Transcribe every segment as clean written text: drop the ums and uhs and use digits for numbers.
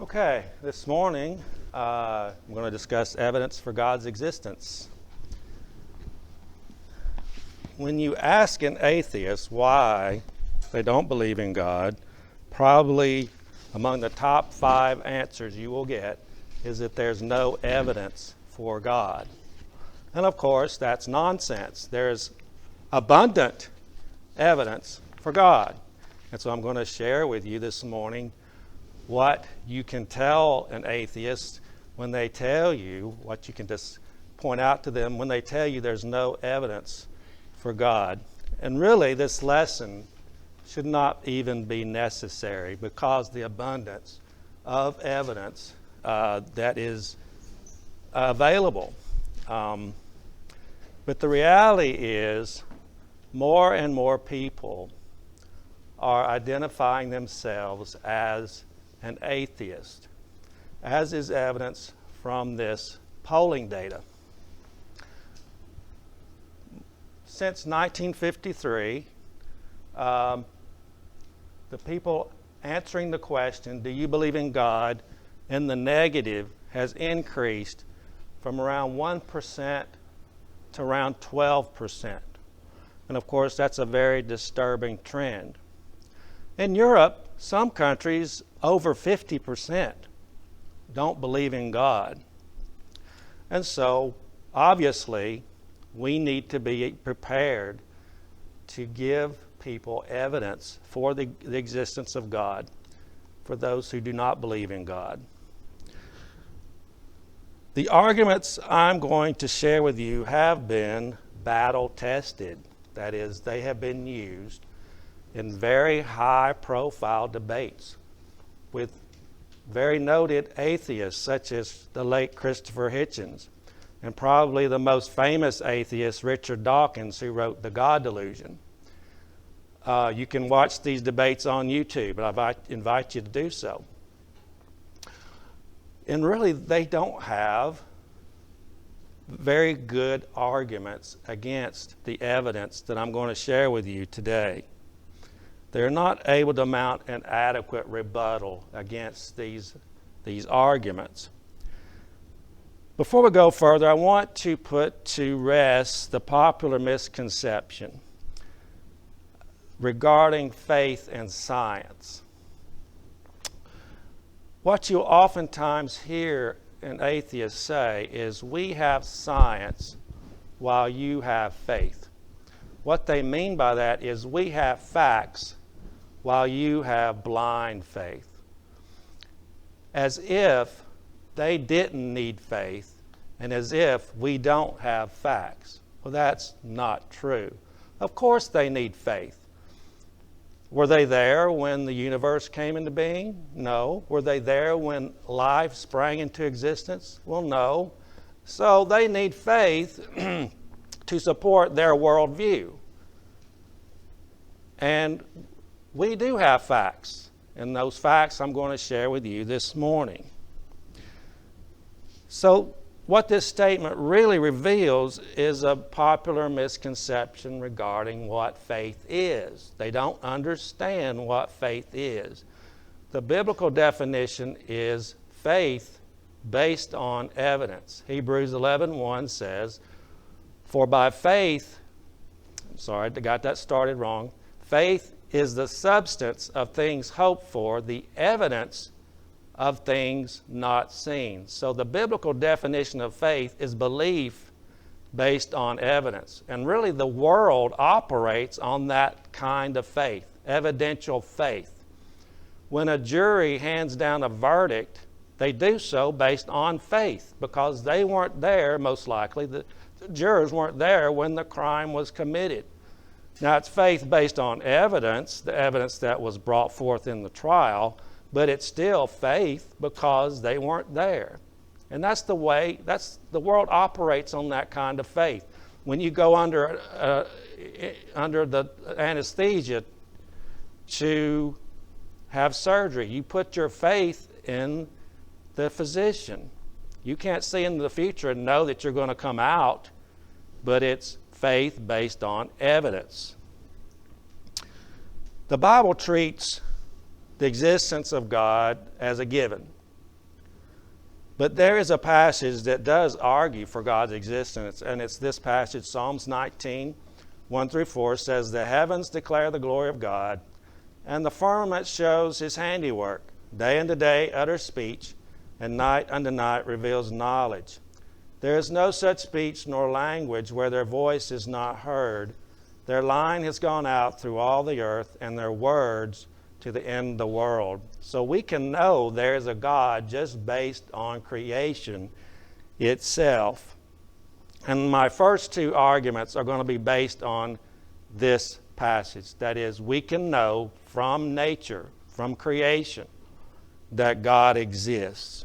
Okay, this morning I'm going to discuss evidence for God's existence. When you ask an atheist why they don't believe in God, probably among the top 5 answers you will get is that there's no evidence for God. And of course, that's nonsense. There's abundant evidence for God. And so I'm going to share with you this morning what you can tell an atheist when they tell you, what you can just point out to them when they tell you there's no evidence for God. And really, this lesson should not even be necessary because the abundance of evidence that is available. But the reality is, more and more people are identifying themselves as an atheist, as is evidence from this polling data. Since 1953, the people answering the question, do you believe in God, in the negative has increased from around 1% to around 12%. And of course, that's a very disturbing trend. In Europe, some countries, over 50% don't believe in God. And so, obviously, we need to be prepared to give people evidence for the existence of God for those who do not believe in God. The arguments I'm going to share with you have been battle-tested. That is, they have been used in very high-profile debates with very noted atheists such as the late Christopher Hitchens and probably the most famous atheist, Richard Dawkins, who wrote The God Delusion. You can watch these debates on YouTube, and I invite you to do so. And really, they don't have very good arguments against the evidence that I'm going to share with you today. They're not able to mount an adequate rebuttal against these arguments. Before we go further, I want to put to rest the popular misconception regarding faith and science. What you oftentimes hear an atheist say is, we have science while you have faith. What they mean by that is, we have facts while you have blind faith. As if they didn't need faith, and as if we don't have facts. Well, that's not true. Of course they need faith. Were they there when the universe came into being? No. Were they there when life sprang into existence? Well, no. So they need faith to support their worldview. And we do have facts, and those facts I'm going to share with you this morning. So what this statement really reveals is a popular misconception regarding what faith is. They don't understand what faith is. The biblical definition is faith based on evidence. Hebrews 11:1 says, for by faith, I got that started wrong. Faith is the substance of things hoped for, the evidence of things not seen. So the biblical definition of faith is belief based on evidence. And really the world operates on that kind of faith, evidential faith. When a jury hands down a verdict, they do so based on faith because they weren't there, most likely. The jurors weren't there when the crime was committed. Now, it's faith based on evidence, the evidence that was brought forth in the trial, but it's still faith because they weren't there. And that's the way, the world operates on that kind of faith. When you go under the anesthesia to have surgery, you put your faith in the physician. You can't see into the future and know that you're going to come out, but it's faith based on evidence. The Bible treats the existence of God as a given. But there is a passage that does argue for God's existence, and it's this passage, Psalms 19, 1 through 4, says, "The heavens declare the glory of God, and the firmament shows his handiwork. Day unto day utters speech, and night unto night reveals knowledge. There is no such speech nor language where their voice is not heard. Their line has gone out through all the earth, and their words to the end of the world." So we can know there is a God just based on creation itself. And my first two arguments are going to be based on this passage. That is, we can know from nature, from creation, that God exists.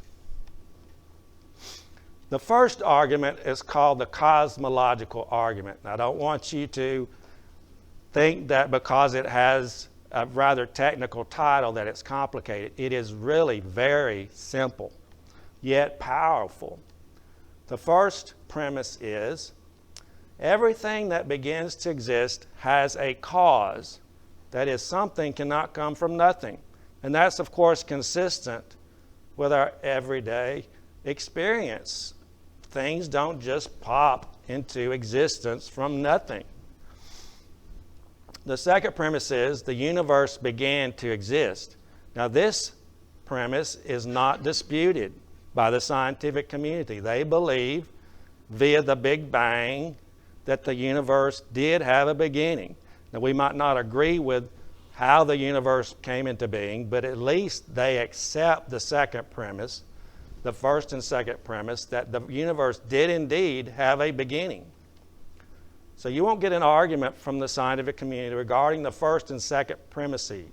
The first argument is called the Cosmological Argument. I don't want you to think that because it has a rather technical title that it's complicated. It is really very simple, yet powerful. The first premise is everything that begins to exist has a cause. That is, something cannot come from nothing. And that's, of course, consistent with our everyday experience. Things don't just pop into existence from nothing. The second premise is the universe began to exist. Now, this premise is not disputed by the scientific community. They believe, via the Big Bang, that the universe did have a beginning. Now, we might not agree with how the universe came into being, but at least they accept the second premise, the first and second premise, that the universe did indeed have a beginning. So you won't get an argument from the scientific community regarding the first and second premises.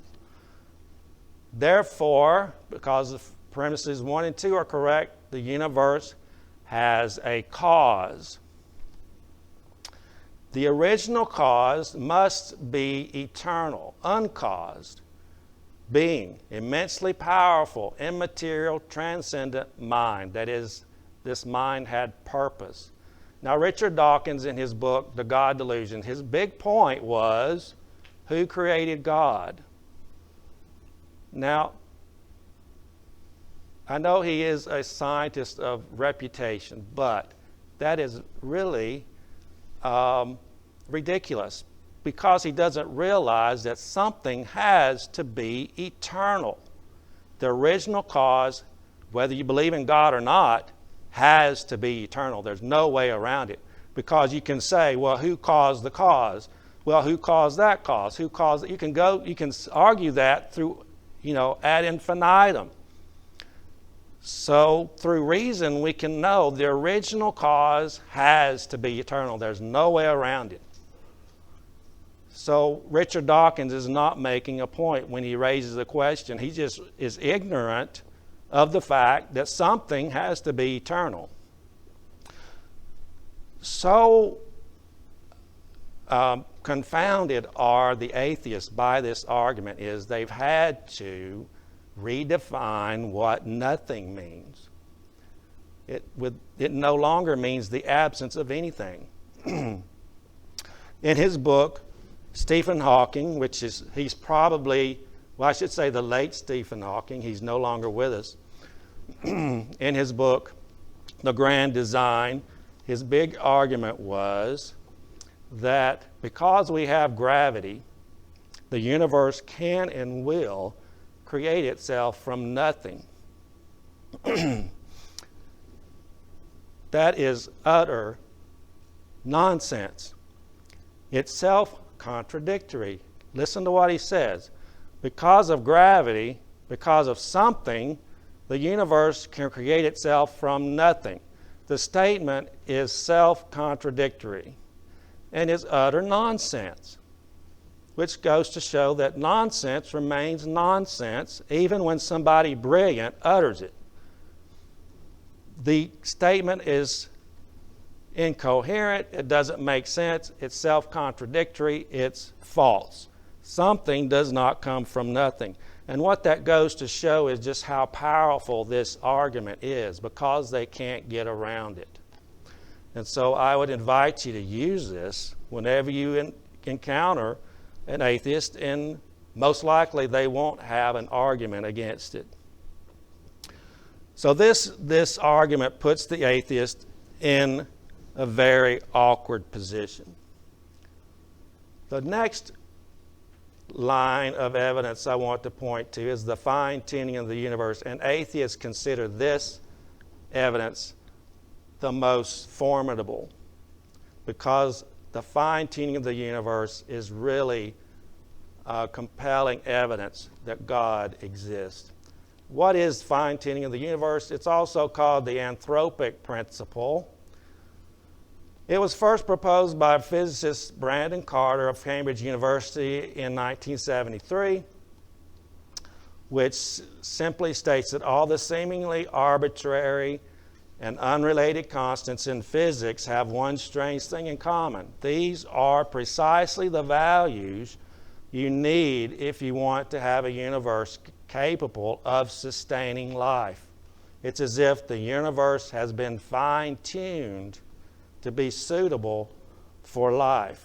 Therefore, because the premises 1 and 2 are correct, the universe has a cause. The original cause must be eternal, uncaused, being, immensely powerful, immaterial, transcendent mind. That is, this mind had purpose. Now, Richard Dawkins, in his book, The God Delusion, his big point was, who created God? Now, I know he is a scientist of reputation, but that is really ridiculous, because he doesn't realize that something has to be eternal. The original cause, whether you believe in God or not, has to be eternal. There's no way around it. Because you can say, well, who caused the cause? Well, who caused that cause? Who caused it? You can argue that through, ad infinitum. So through reason, we can know the original cause has to be eternal. There's no way around it. So Richard Dawkins is not making a point when he raises the question. He just is ignorant of the fact that something has to be eternal. So confounded are the atheists by this argument is they've had to redefine what nothing means. It no longer means the absence of anything. In his book, Stephen Hawking, he's probably, well, I should say the late Stephen Hawking, he's no longer with us. In his book, The Grand Design, his big argument was that because we have gravity, the universe can and will create itself from nothing. That is utter nonsense. It's self-contradictory. Listen to what he says. Because of gravity, because of something, the universe can create itself from nothing. The statement is self-contradictory and is utter nonsense, which goes to show that nonsense remains nonsense even when somebody brilliant utters it. The statement is incoherent, it doesn't make sense, it's self-contradictory, it's false. Something does not come from nothing. And what that goes to show is just how powerful this argument is, because they can't get around it. And so I would invite you to use this whenever you encounter an atheist, and most likely they won't have an argument against it. So this argument puts the atheist in a very awkward position. The next line of evidence I want to point to is the fine-tuning of the universe, and atheists consider this evidence the most formidable because the fine-tuning of the universe is really compelling evidence that God exists. What is fine-tuning of the universe? It's also called the anthropic principle. It was first proposed by physicist Brandon Carter of Cambridge University in 1973, which simply states that all the seemingly arbitrary and unrelated constants in physics have one strange thing in common. These are precisely the values you need if you want to have a universe capable of sustaining life. It's as if the universe has been fine-tuned to be suitable for life.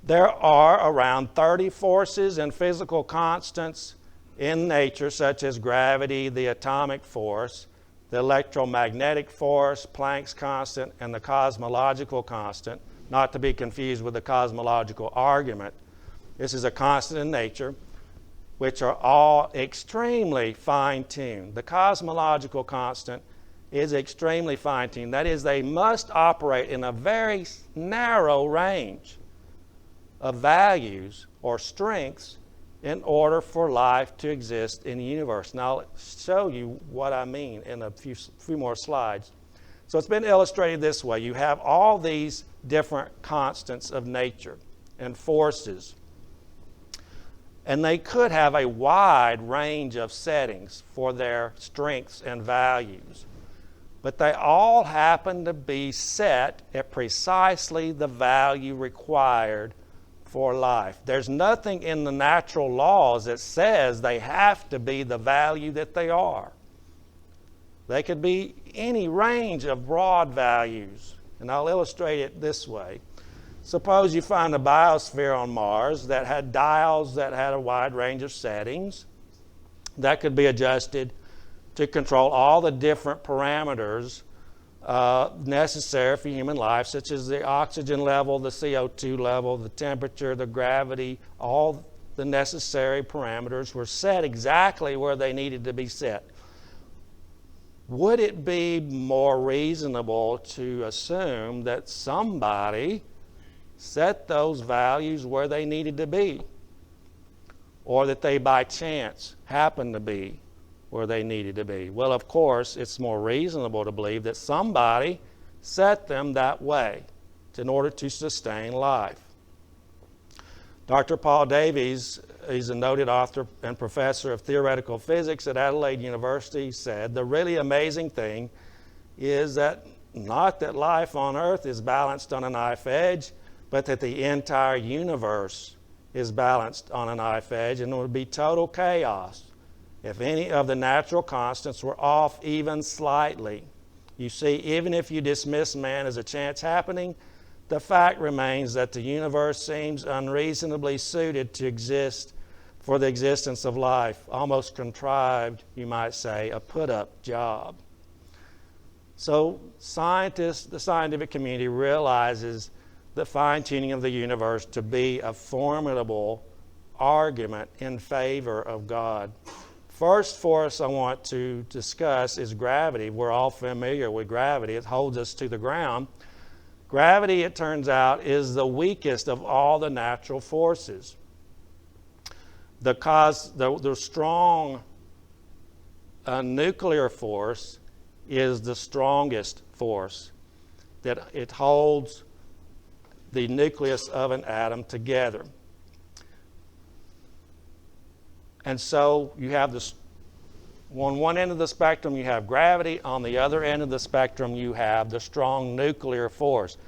There are around 30 forces and physical constants in nature, such as gravity, the atomic force, the electromagnetic force, Planck's constant, and the cosmological constant, not to be confused with the cosmological argument. This is a constant in nature, which are all extremely fine-tuned. The cosmological constant is extremely fine-tuned. That is, they must operate in a very narrow range of values or strengths in order for life to exist in the universe. Now, I'll show you what I mean in a few more slides. So it's been illustrated this way. You have all these different constants of nature and forces, and they could have a wide range of settings for their strengths and values. But they all happen to be set at precisely the value required for life. There's nothing in the natural laws that says they have to be the value that they are. They could be any range of broad values, and I'll illustrate it this way. Suppose you find a biosphere on Mars that had dials that had a wide range of settings that could be adjusted to control all the different parameters necessary for human life, such as the oxygen level, the CO2 level, the temperature, the gravity. All the necessary parameters were set exactly where they needed to be set. Would it be more reasonable to assume that somebody set those values where they needed to be, or that they by chance happened to be where they needed to be? Well, of course, it's more reasonable to believe that somebody set them that way in order to sustain life. Dr. Paul Davies, he's a noted author and professor of theoretical physics at Adelaide University, said, "The really amazing thing is that not that life on Earth is balanced on a knife edge, but that the entire universe is balanced on a knife edge, and it would be total chaos if any of the natural constants were off even slightly. You see, even if you dismiss man as a chance happening, the fact remains that the universe seems unreasonably suited to exist for the existence of life, almost contrived, you might say, a put-up job." So scientists, the scientific community, realizes the fine-tuning of the universe to be a formidable argument in favor of God. First force I want to discuss is gravity. We're all familiar with gravity. It holds us to the ground. Gravity, it turns out, is the weakest of all the natural forces. The strong nuclear force is the strongest force, that it holds the nucleus of an atom together. And so you have this, on one end of the spectrum you have gravity, on the other end of the spectrum you have the strong nuclear force,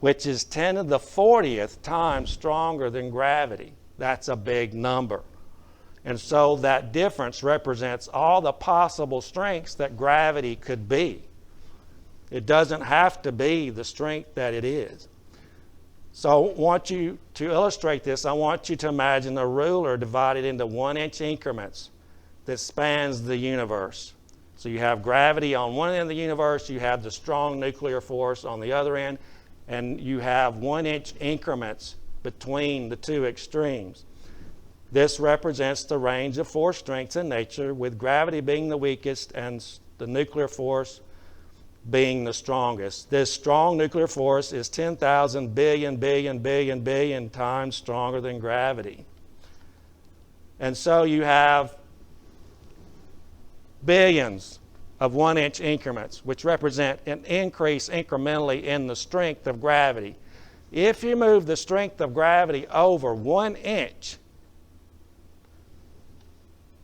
which is 10 to the 40th times stronger than gravity. That's a big number. And so that difference represents all the possible strengths that gravity could be. It doesn't have to be the strength that it is. So I want you to illustrate this. I want you to imagine a ruler divided into 1-inch increments. that spans the universe. So you have gravity on one end of the universe, you have the strong nuclear force on the other end, and you have 1-inch increments between the two extremes. This represents the range of force strengths in nature, with gravity being the weakest and the nuclear force being the strongest. This strong nuclear force is 10,000 billion times stronger than gravity. And so you have billions of 1-inch increments, which represent an increase incrementally in the strength of gravity. If you move the strength of gravity over 1 inch,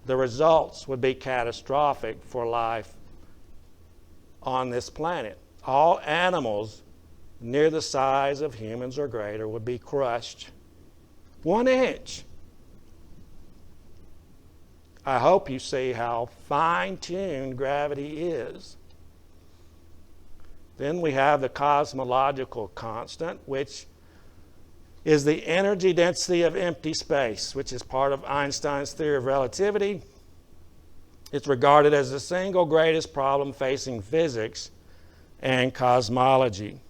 the results would be catastrophic for life on this planet. All animals near the size of humans or greater would be crushed. 1 inch. I hope you see how fine-tuned gravity is. Then we have the cosmological constant, which is the energy density of empty space, which is part of Einstein's theory of relativity. It's regarded as the single greatest problem facing physics and cosmology.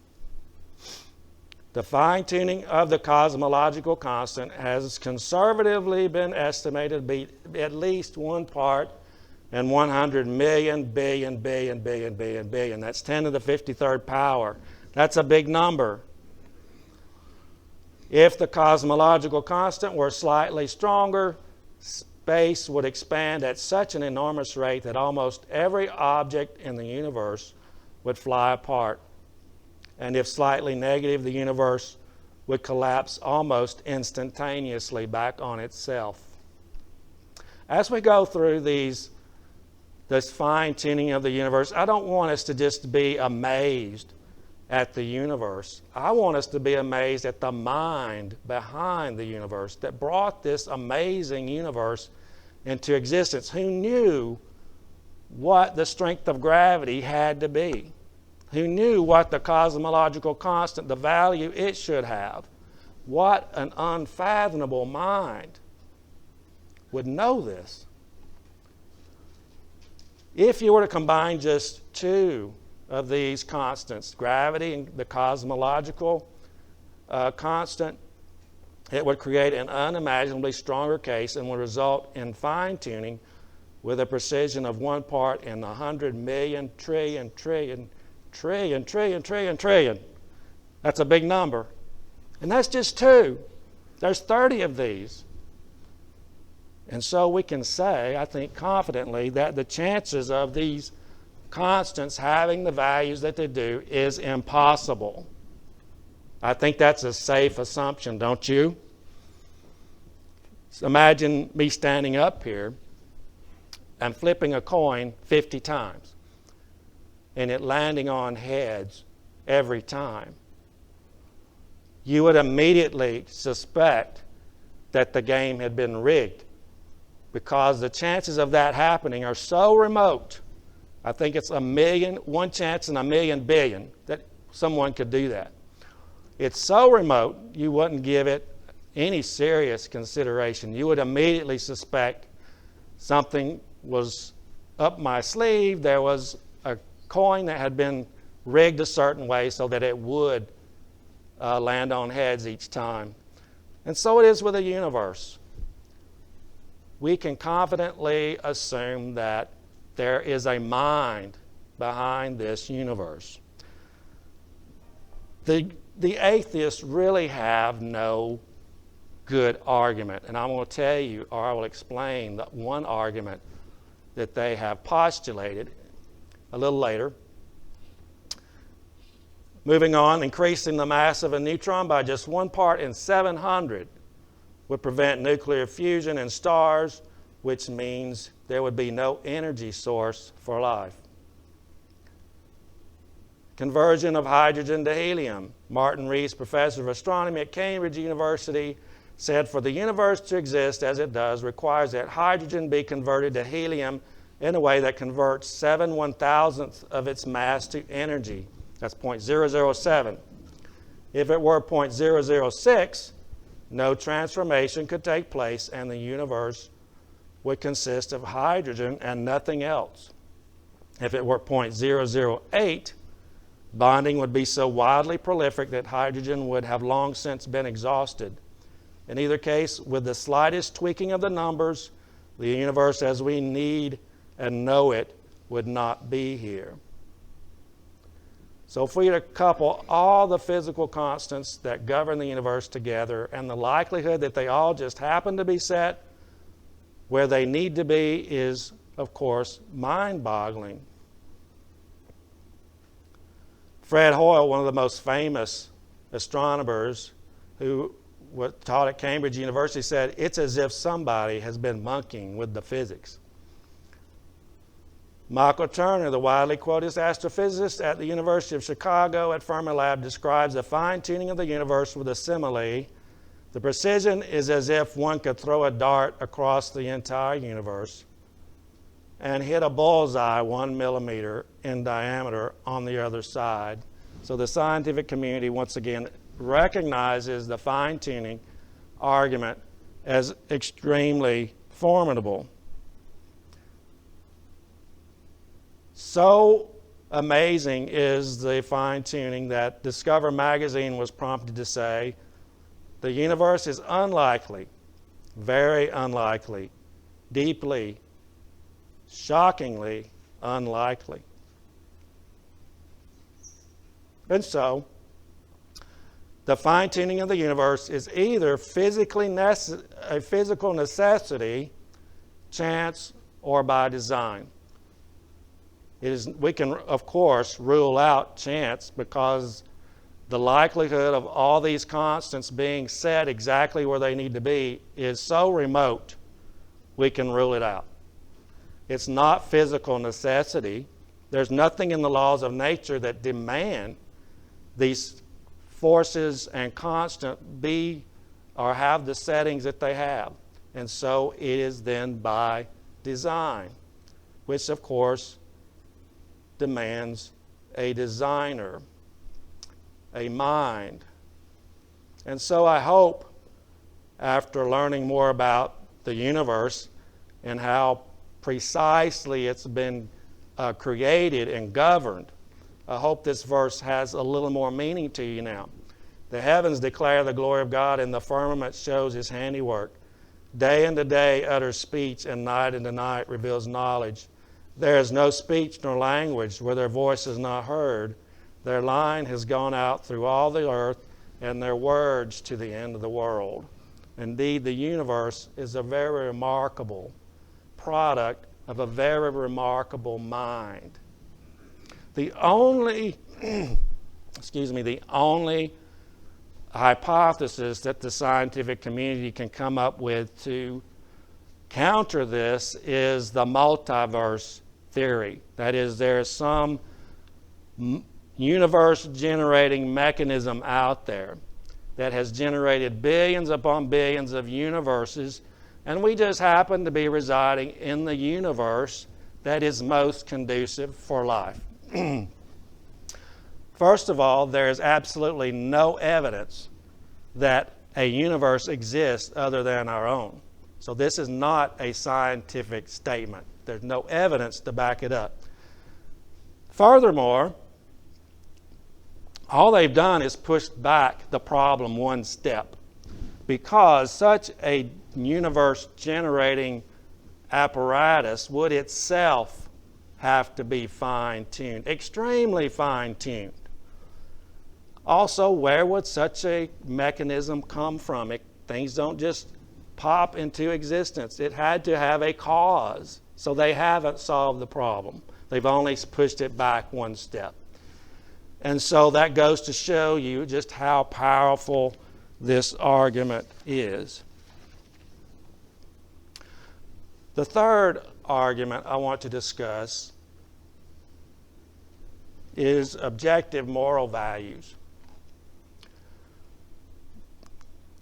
The fine-tuning of the cosmological constant has conservatively been estimated to be at least 1 part in 100 million billion. That's 10 to the 53rd power. That's a big number. If the cosmological constant were slightly stronger, space would expand at such an enormous rate that almost every object in the universe would fly apart. And if slightly negative, the universe would collapse almost instantaneously back on itself. As we go through this fine-tuning of the universe, I don't want us to just be amazed at the universe. I want us to be amazed at the mind behind the universe that brought this amazing universe into existence. Who knew what the strength of gravity had to be? Who knew what the cosmological constant, the value it should have? What an unfathomable mind would know this. If you were to combine just two of these constants, gravity and the cosmological constant, it would create an unimaginably stronger case and would result in fine-tuning with a precision of 1 part in 100 million trillion. That's a big number. And that's just two. There's 30 of these. And so we can say, I think confidently, that the chances of these constants having the values that they do is impossible. I think that's a safe assumption, don't you? So imagine me standing up here and flipping a coin 50 times and it landing on heads every time. You would immediately suspect that the game had been rigged, because the chances of that happening are so remote. I think it's 1 chance in 1,000,000 billion that someone could do that. It's so remote, you wouldn't give it any serious consideration. You would immediately suspect something was up my sleeve. There was a coin that had been rigged a certain way so that it would land on heads each time. And so it is with the universe. We can confidently assume that there is a mind behind this universe. The atheists really have no good argument. And I'm going to tell you, or I will explain, that one argument that they have postulated a little later. Moving on, increasing the mass of a neutron by just 1 part in 700 would prevent nuclear fusion in stars, which means there would be no energy source for life. Conversion of hydrogen to helium. Martin Rees, professor of astronomy at Cambridge University, said, for the universe to exist as it does requires that hydrogen be converted to helium in a way that converts 7/1000th of its mass to energy. That's 0.007. If it were 0.006, no transformation could take place and the universe would consist of hydrogen and nothing else. If it were 0.008, bonding would be so wildly prolific that hydrogen would have long since been exhausted. In either case, with the slightest tweaking of the numbers, the universe as we need and know it would not be here. So if we were to couple all the physical constants that govern the universe together and the likelihood that they all just happen to be set where they need to be is, of course, mind-boggling. Fred Hoyle, one of the most famous astronomers who was taught at Cambridge University, said, "It's as if somebody has been monkeying with the physics." Michael Turner, the widely quoted astrophysicist at the University of Chicago at Fermilab, describes the fine-tuning of the universe with a simile. The precision is as if one could throw a dart across the entire universe and hit a bullseye 1 millimeter in diameter on the other side. So the scientific community, once again, recognizes the fine-tuning argument as extremely formidable. So amazing is the fine-tuning that Discover magazine was prompted to say, the universe is unlikely, very unlikely, deeply, shockingly unlikely. And so, the fine-tuning of the universe is either a physical necessity, chance, or by design. We can, of course, rule out chance because the likelihood of all these constants being set exactly where they need to be is so remote, we can rule it out. It's not physical necessity. There's nothing in the laws of nature that demand these forces and constant be or have the settings that they have. And so it is then by design, which of course demands a designer, a mind. And so I hope, after learning more about the universe and how precisely it's been created and governed, I hope this verse has a little more meaning to you now. The heavens declare the glory of God, and the firmament shows his handiwork. Day unto day utters speech, and night unto night reveals knowledge. There is no speech nor language where their voice is not heard. Their line has gone out through all the earth, and their words to the end of the world. Indeed, the universe is a very remarkable product of a very remarkable mind. The only hypothesis that the scientific community can come up with to counter this is the multiverse theory. That is, there is some universe-generating mechanism out there that has generated billions upon billions of universes, and we just happen to be residing in the universe that is most conducive for life. First of all, there is absolutely no evidence that a universe exists other than our own. So this is not a scientific statement. There's no evidence to back it up. Furthermore, all they've done is pushed back the problem one step, because such a universe-generating apparatus would itself have to be fine-tuned, extremely fine-tuned. Also, where would such a mechanism come from? Things don't just pop into existence. It had to have a cause. So they haven't solved the problem. They've only pushed it back one step. And so that goes to show you just how powerful this argument is. The third argument I want to discuss is objective moral values.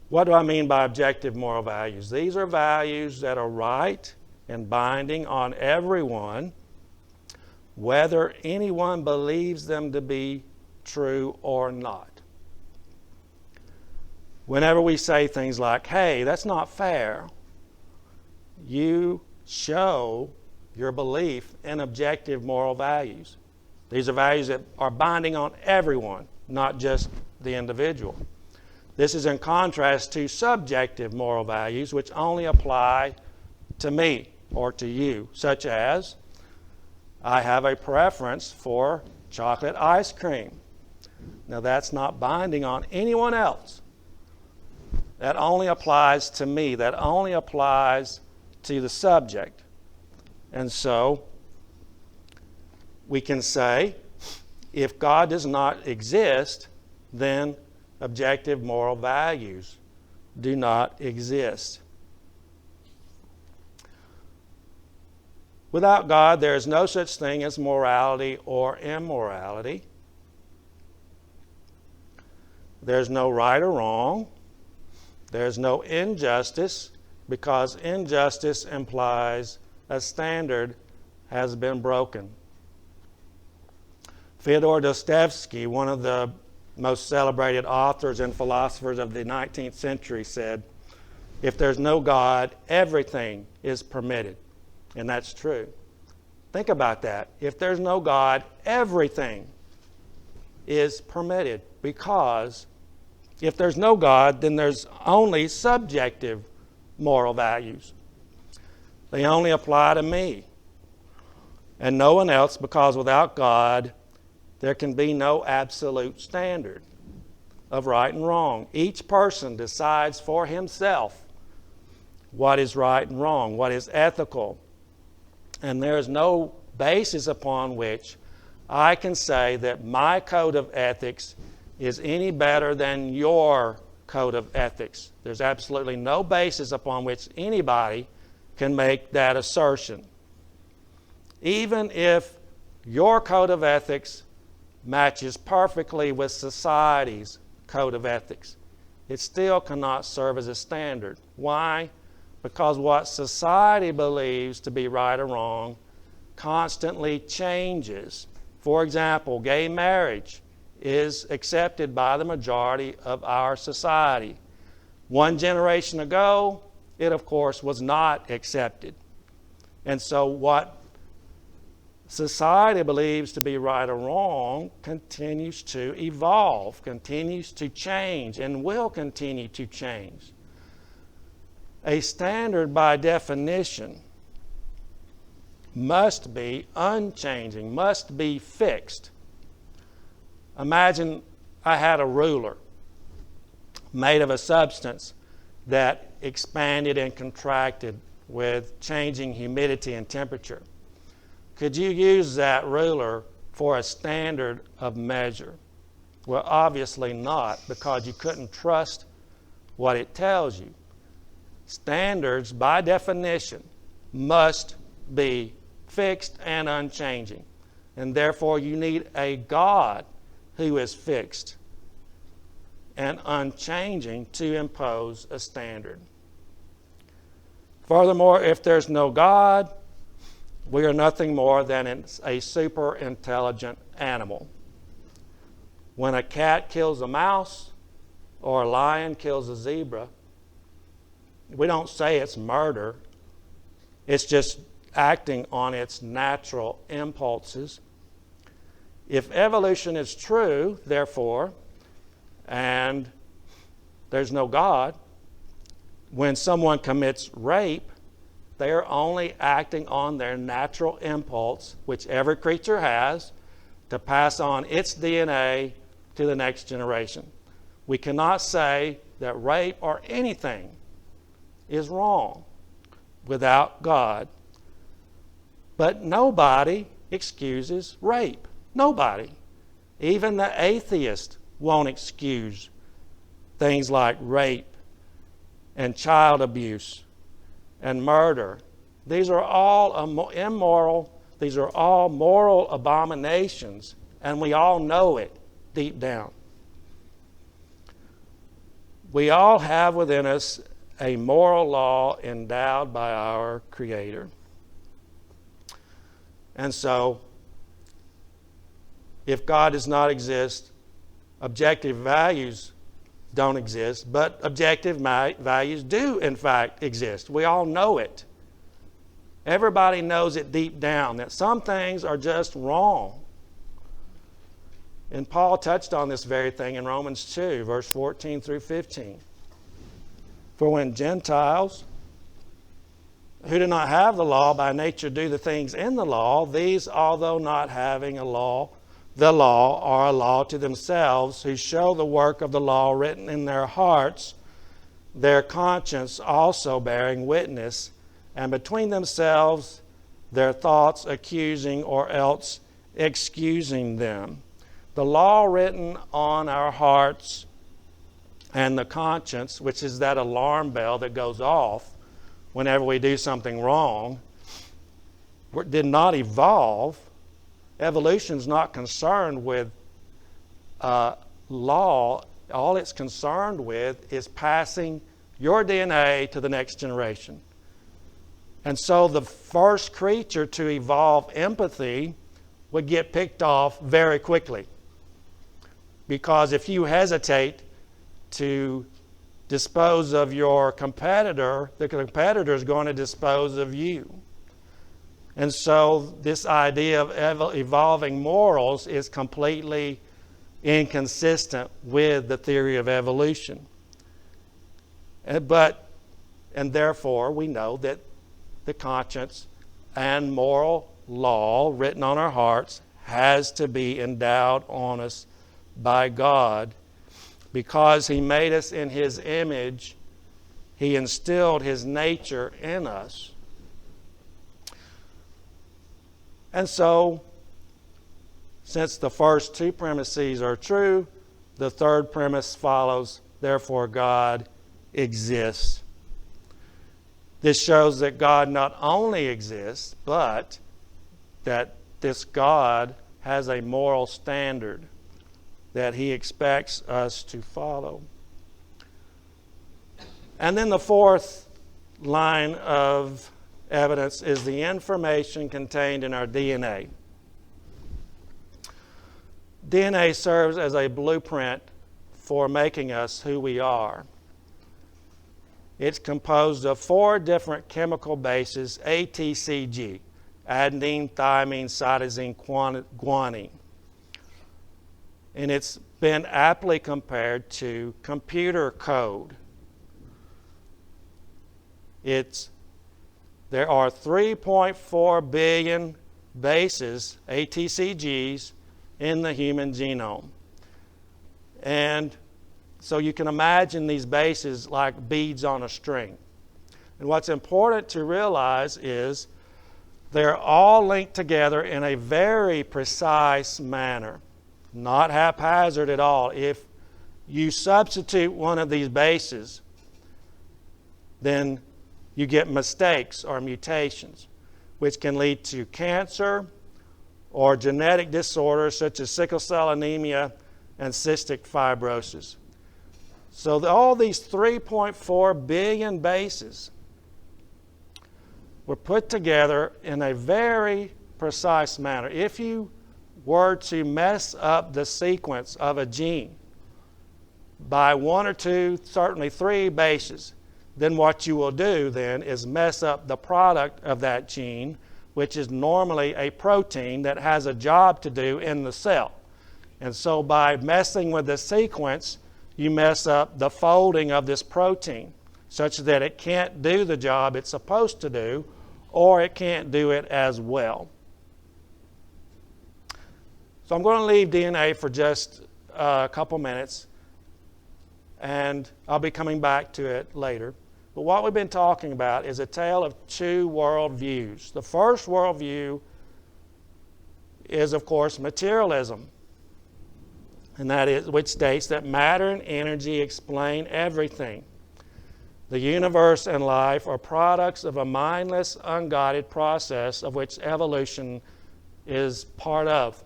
What do I mean by objective moral values? These are values that are right and binding on everyone, whether anyone believes them to be true or not. Whenever we say things like, hey, that's not fair, you show your belief in objective moral values. These are values that are binding on everyone, not just the individual. This is in contrast to subjective moral values, which only apply to me or to you, such as, I have a preference for chocolate ice cream. Now, that's not binding on anyone else. That only applies to me. That only applies to the subject. And so, we can say, if God does not exist, then objective moral values do not exist. Without God, there is no such thing as morality or immorality. There's no right or wrong. There's no injustice, because injustice implies a standard has been broken. Fyodor Dostoevsky, one of the most celebrated authors and philosophers of the 19th century, said, if there's no God, everything is permitted. And that's true. Think about that. If there's no God, everything is permitted, because if there's no God, then there's only subjective moral values. They only apply to me and no one else, because without God, there can be no absolute standard of right and wrong. Each person decides for himself what is right and wrong, what is ethical. And there is no basis upon which I can say that my code of ethics is any better than your code of ethics. There's absolutely no basis upon which anybody can make that assertion. Even if your code of ethics matches perfectly with society's code of ethics, it still cannot serve as a standard. Why? Because what society believes to be right or wrong constantly changes. For example, gay marriage is accepted by the majority of our society. One generation ago, it of course was not accepted. And so what society believes to be right or wrong continues to evolve, continues to change, and will continue to change. A standard, by definition, must be unchanging, must be fixed. Imagine I had a ruler made of a substance that expanded and contracted with changing humidity and temperature. Could you use that ruler for a standard of measure? Well, obviously not, because you couldn't trust what it tells you. Standards, by definition, must be fixed and unchanging. And therefore, you need a God who is fixed and unchanging to impose a standard. Furthermore, if there's no God, we are nothing more than a super intelligent animal. When a cat kills a mouse or a lion kills a zebra, we don't say it's murder. It's just acting on its natural impulses. If evolution is true, therefore, and there's no God, when someone commits rape, they are only acting on their natural impulse, which every creature has, to pass on its DNA to the next generation. We cannot say that rape or anything is wrong without God. But nobody excuses rape. Nobody. Even the atheist won't excuse things like rape and child abuse and murder. These are all immoral. These are all moral abominations, and we all know it deep down. We all have within us a moral law endowed by our Creator. And so, if God does not exist, objective values don't exist, but objective values do, in fact, exist. We all know it. Everybody knows it deep down that some things are just wrong. And Paul touched on this very thing in Romans 2, verse 14 through 15. For when Gentiles who do not have the law by nature do the things in the law, these, although not having the law are a law to themselves, who show the work of the law written in their hearts, their conscience also bearing witness, and between themselves their thoughts accusing or else excusing them. The law written on our hearts and the conscience, which is that alarm bell that goes off whenever we do something wrong, did not evolve. Evolution's not concerned with law. All it's concerned with is passing your DNA to the next generation. And so the first creature to evolve empathy would get picked off very quickly. Because if you hesitate to dispose of your competitor, the competitor is going to dispose of you. And so this idea of evolving morals is completely inconsistent with the theory of evolution. And therefore, we know that the conscience and moral law written on our hearts has to be endowed on us by God. Because He made us in His image, He instilled His nature in us. And so, since the first two premises are true, the third premise follows, therefore God exists. This shows that God not only exists, but that this God has a moral standard that He expects us to follow. And then the fourth line of evidence is the information contained in our DNA. DNA serves as a blueprint for making us who we are. It's composed of 4 different chemical bases, ATCG, adenine, thymine, cytosine, guanine. And it's been aptly compared to computer code. There are 3.4 billion bases, ATCGs, in the human genome. And so you can imagine these bases like beads on a string. And what's important to realize is they're all linked together in a very precise manner, not haphazard at all. If you substitute one of these bases, then you get mistakes or mutations, which can lead to cancer or genetic disorders such as sickle cell anemia and cystic fibrosis. So all these 3.4 billion bases were put together in a very precise manner. If you were to mess up the sequence of a gene by 1 or 2, certainly 3 bases, then what you will do then is mess up the product of that gene, which is normally a protein that has a job to do in the cell. And so by messing with the sequence, you mess up the folding of this protein such that it can't do the job it's supposed to do, or it can't do it as well. So I'm going to leave DNA for just a couple minutes, and I'll be coming back to it later. But what we've been talking about is a tale of 2 worldviews. The first worldview is, of course, materialism, and that is which states that matter and energy explain everything. The universe and life are products of a mindless, unguided process of which evolution is part of.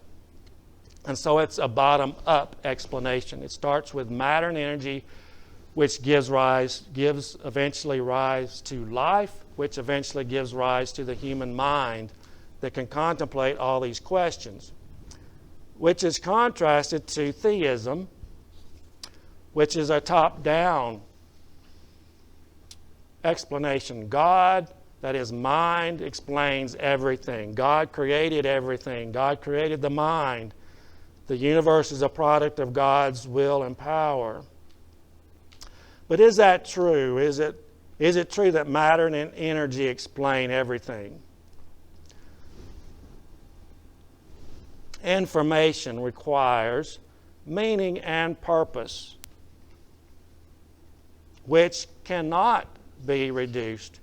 And so it's a bottom-up explanation. It starts with matter and energy, which gives eventually rise to life, which eventually gives rise to the human mind that can contemplate all these questions, which is contrasted to theism, which is a top-down explanation. God That is, mind explains everything. God created everything. God created the mind. The universe is a product of God's will and power. But is that true? Is it true that matter and energy explain everything? Information requires meaning and purpose, which cannot be reduced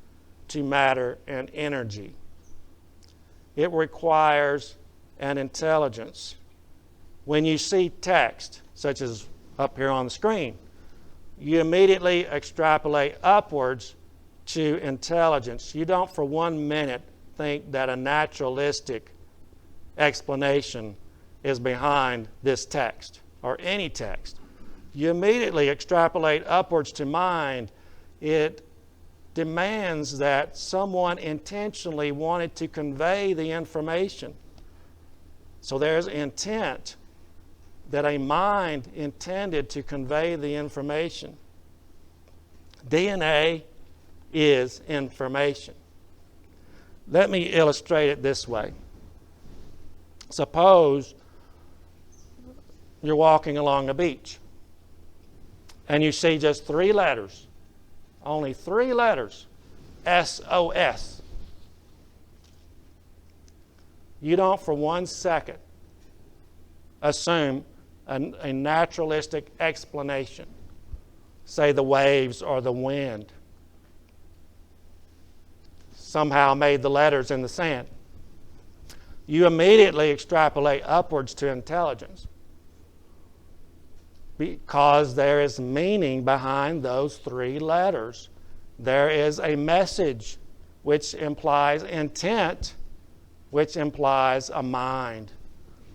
to matter and energy. It requires an intelligence. When you see text, such as up here on the screen, you immediately extrapolate upwards to intelligence. You don't for 1 minute think that a naturalistic explanation is behind this text or any text. You immediately extrapolate upwards to mind. It demands that someone intentionally wanted to convey the information. So there's intent, that a mind intended to convey the information. DNA is information. Let me illustrate it this way. Suppose you're walking along a beach and you see just 3 letters, only 3 letters, SOS. You don't for 1 second assume a naturalistic explanation, say the waves or the wind somehow made the letters in the sand. You immediately extrapolate upwards to intelligence because there is meaning behind those 3 letters. There is a message which implies intent, which implies a mind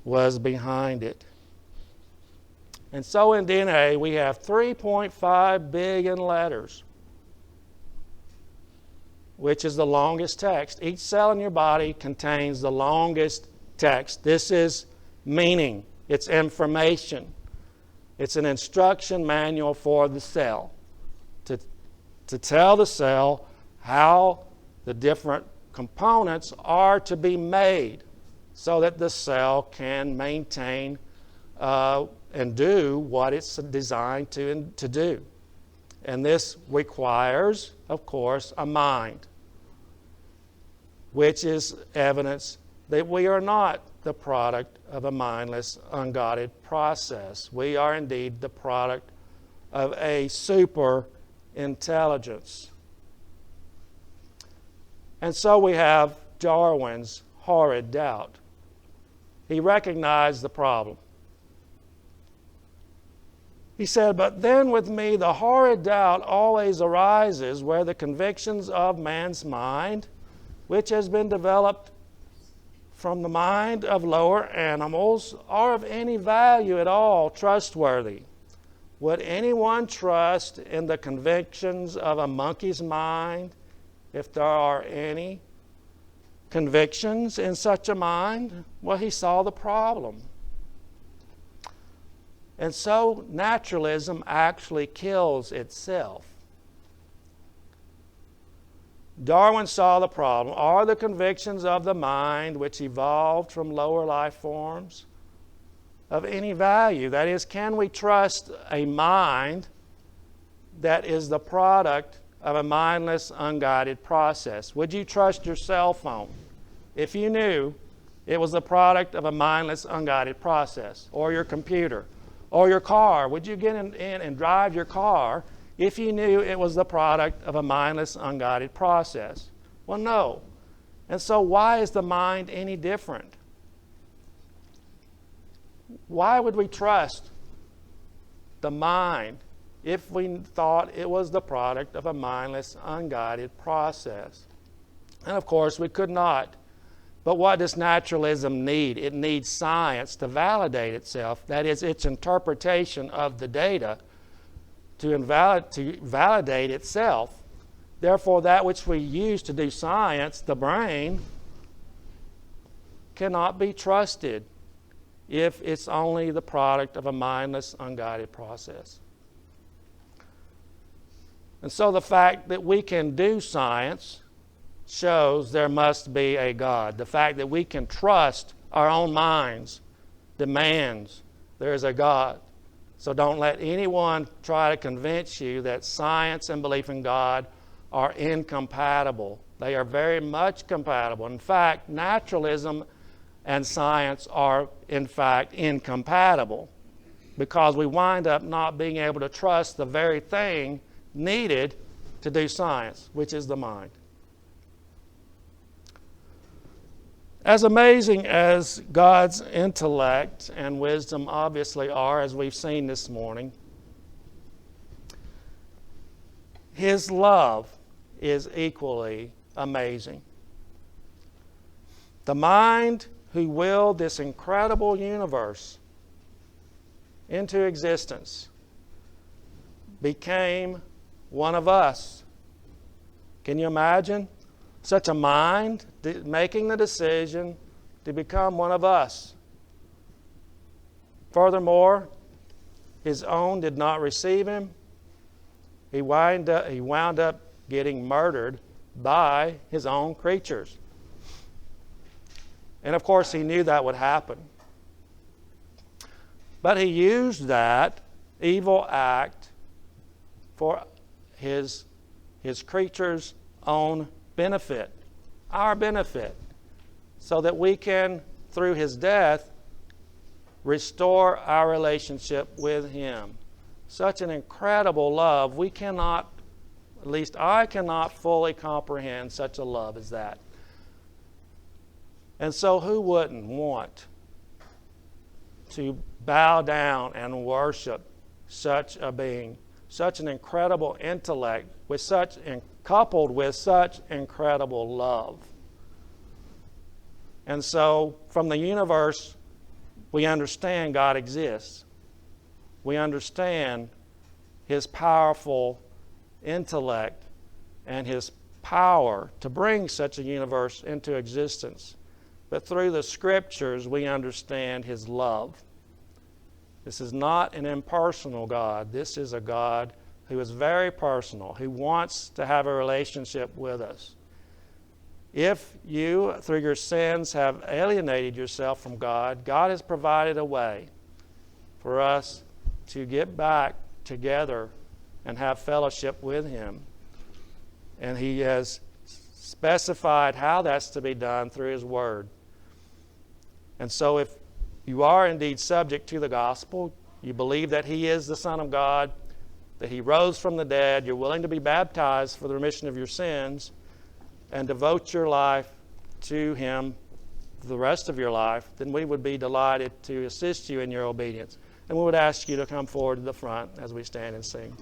was behind it. And so in DNA, we have 3.5 billion letters, which is the longest text. Each cell in your body contains the longest text. This is meaning. It's information. It's an instruction manual for the cell to tell the cell how the different components are to be made so that the cell can maintain and do what it's designed to do. And this requires, of course, a mind, which is evidence that we are not the product of a mindless, unguided process. We are indeed the product of a super intelligence. And so we have Darwin's horrid doubt. He recognized the problem. He said, but then with me the horrid doubt always arises where the convictions of man's mind, which has been developed from the mind of lower animals, are of any value at all trustworthy. Would anyone trust in the convictions of a monkey's mind if there are any convictions in such a mind? Well, he saw the problem. And so naturalism actually kills itself. Darwin saw the problem. Are the convictions of the mind which evolved from lower life forms of any value? That is, can we trust a mind that is the product of a mindless, unguided process? Would you trust your cell phone if you knew it was the product of a mindless, unguided process? Or your computer? Or your car? Would you get in and drive your car if you knew it was the product of a mindless, unguided process? Well, no. And so why is the mind any different? Why would we trust the mind if we thought it was the product of a mindless, unguided process? And of course, we could not. But what does naturalism need? It needs science to validate itself. That is, its interpretation of the data to validate itself. Therefore, that which we use to do science, the brain, cannot be trusted if it's only the product of a mindless, unguided process. And so the fact that we can do science shows there must be a God. The fact that we can trust our own minds demands there is a God. So don't let anyone try to convince you that science and belief in God are incompatible. They are very much compatible. In fact, naturalism and science are, in fact, incompatible because we wind up not being able to trust the very thing needed to do science, which is the mind. As amazing as God's intellect and wisdom obviously are, as we've seen this morning, His love is equally amazing. The mind who willed this incredible universe into existence became one of us. Can you imagine such a mind making the decision to become one of us? Furthermore, His own did not receive Him. He wound up getting murdered by His own creatures. And of course, He knew that would happen. But He used that evil act for His creatures' own benefit, our benefit, so that we can, through His death, restore our relationship with Him. Such an incredible love. We cannot, at least I cannot fully comprehend such a love as that. And so who wouldn't want to bow down and worship such a being, such an incredible intellect, coupled with such incredible love? And so from the universe, we understand God exists. We understand His powerful intellect and His power to bring such a universe into existence. But through the Scriptures, we understand His love. This is not an impersonal God. This is a God who is very personal, who wants to have a relationship with us. If you, through your sins, have alienated yourself from God, God has provided a way for us to get back together and have fellowship with Him. And He has specified how that's to be done through His Word. And so if you are indeed subject to the gospel, you believe that He is the Son of God, that He rose from the dead, you're willing to be baptized for the remission of your sins, and devote your life to Him for the rest of your life, then we would be delighted to assist you in your obedience. And we would ask you to come forward to the front as we stand and sing.